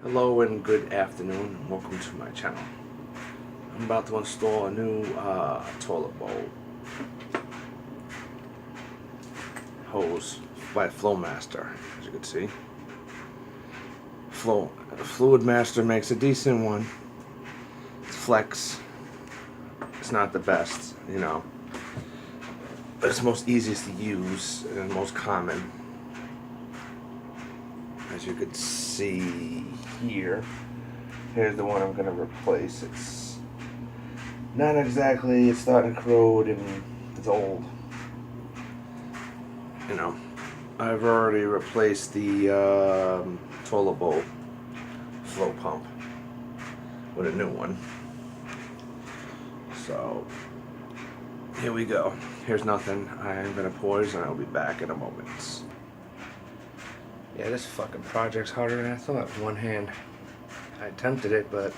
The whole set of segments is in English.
Hello and good afternoon, and welcome to my channel. I'm about to install a new toilet bowl hose by Flowmaster, as you can see. Fluidmaster makes a decent one. It's Flex. It's not the best, you know, but it's the most easiest to use and most common. As you can see here, here's the one I'm going to replace. It's not exactly, it's starting to corrode and it's old. You know, I've already replaced the toilet bowl flow pump with a new one. So, here we go. Here's nothing. I'm going to pause and I'll be back in a moment. Yeah, this fucking project's harder than I thought. One hand. I attempted it, but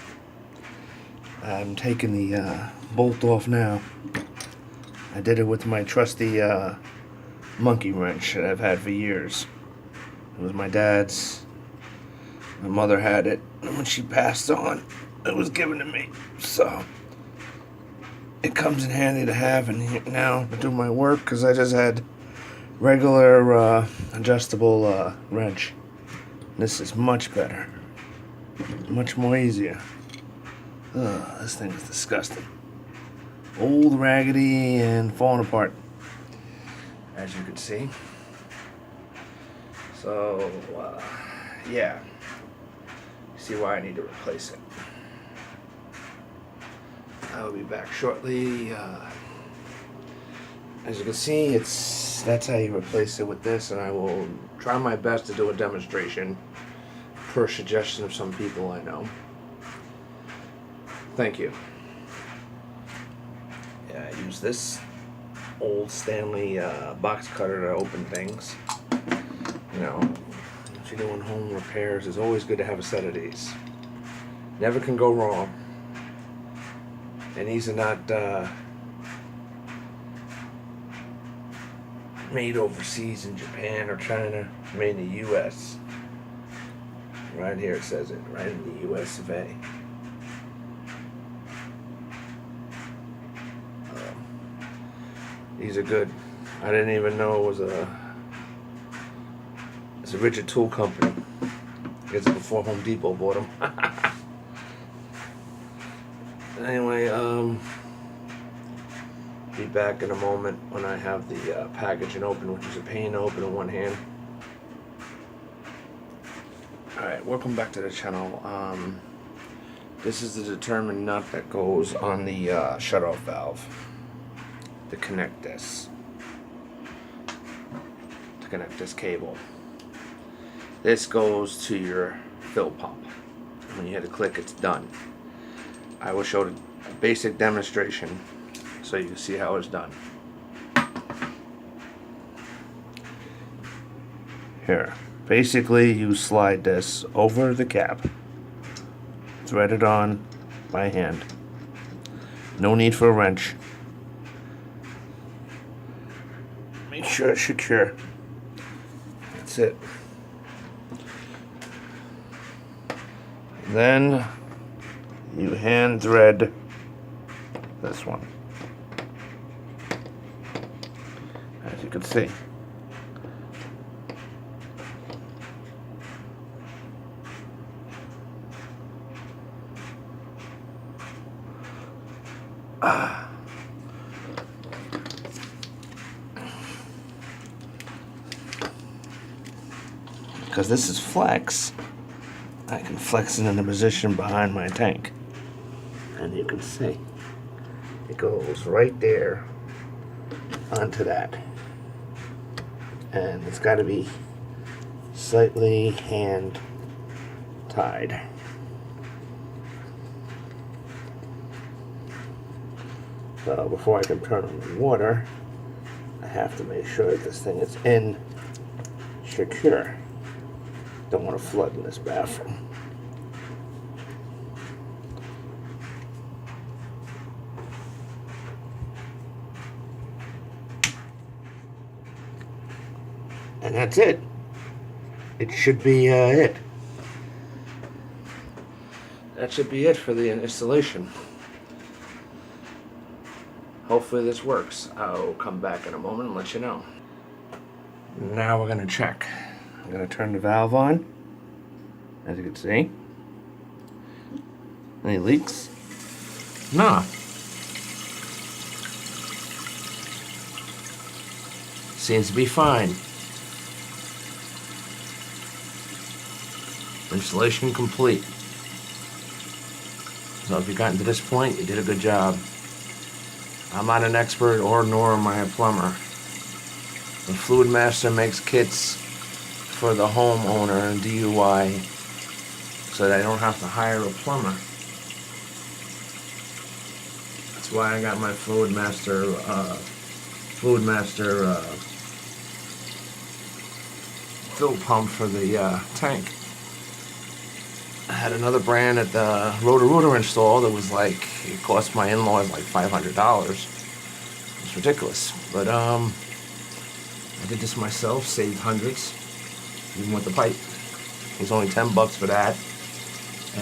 I'm taking the bolt off now. I did it with my trusty monkey wrench that I've had for years. It was my dad's. My mother had it, and when she passed on, it was given to me. So it comes in handy to have, and now to do my work, because I just had regular adjustable wrench. This is much better, much more easier. Ugh, this thing is disgusting, old, raggedy, and falling apart, as you can see. So yeah, see why I need to replace it. I will be back shortly. As you can see, that's how you replace it with this, and I will try my best to do a demonstration per suggestion of some people I know. Thank you. Yeah, I use this old Stanley box cutter to open things. You know, if you're doing home repairs, it's always good to have a set of these. Never can go wrong. And these are not made overseas in Japan or China, made in the U.S. Right here it says it, right in the U.S. of A. These are good. I didn't even know it was it's a Rigid Tool Company. I guess before Home Depot bought them. Anyway, be back in a moment when I have the packaging open, which is a pain to open in one hand. Alright, welcome back to the channel. This is the determined nut that goes on the shutoff valve to connect this. To connect this cable. This goes to your fill pump. When you hit a click, it's done. I will show a basic demonstration so you can see how it's done. Here, basically you slide this over the cap, thread it on by hand. No need for a wrench. Make sure it's secure. That's it. Then you hand thread this one, as you can see. Because this is flex, I can flex it in the position behind my tank. And you can see it goes right there onto that. And it's got to be slightly hand tied. So before I can turn on the water, I have to make sure that this thing is in secure. Don't want to flood in this bathroom. And that's it. It should be it. that should be it for the installation. Hopefully this works. I'll come back in a moment and let you know. Now we're gonna check. I'm gonna turn the valve on, as you can see. Any leaks? Nah. Seems to be fine. Installation complete. So if you gotten to this point, you did a good job. I'm not an expert, nor am I a plumber. The Fluid Master makes kits for the homeowner and DIY, so that I don't have to hire a plumber. That's why I got my Fluid Master fill pump for the tank. I had another brand at the Roto-Rooter install that was like, it cost my in-laws like $500. It's ridiculous. But I did this myself, saved hundreds, even with the pipe. It was only $10 for that,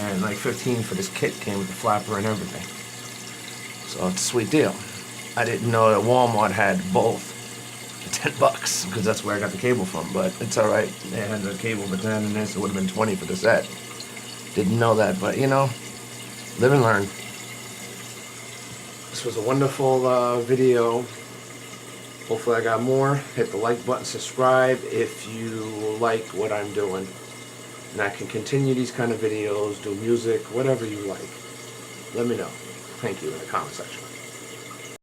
and like $15 for this kit. Came with the flapper and everything. So it's a sweet deal. I didn't know that Walmart had both for $10, because that's where I got the cable from. But it's all right. They had the cable for 10, and this it would have been 20 for the set. Didn't know that, but you know, live and learn. This was a wonderful video. Hopefully I got more. Hit the like button, subscribe if you like what I'm doing. And I can continue these kind of videos, do music, whatever you like. Let me know. Thank you in the comment section.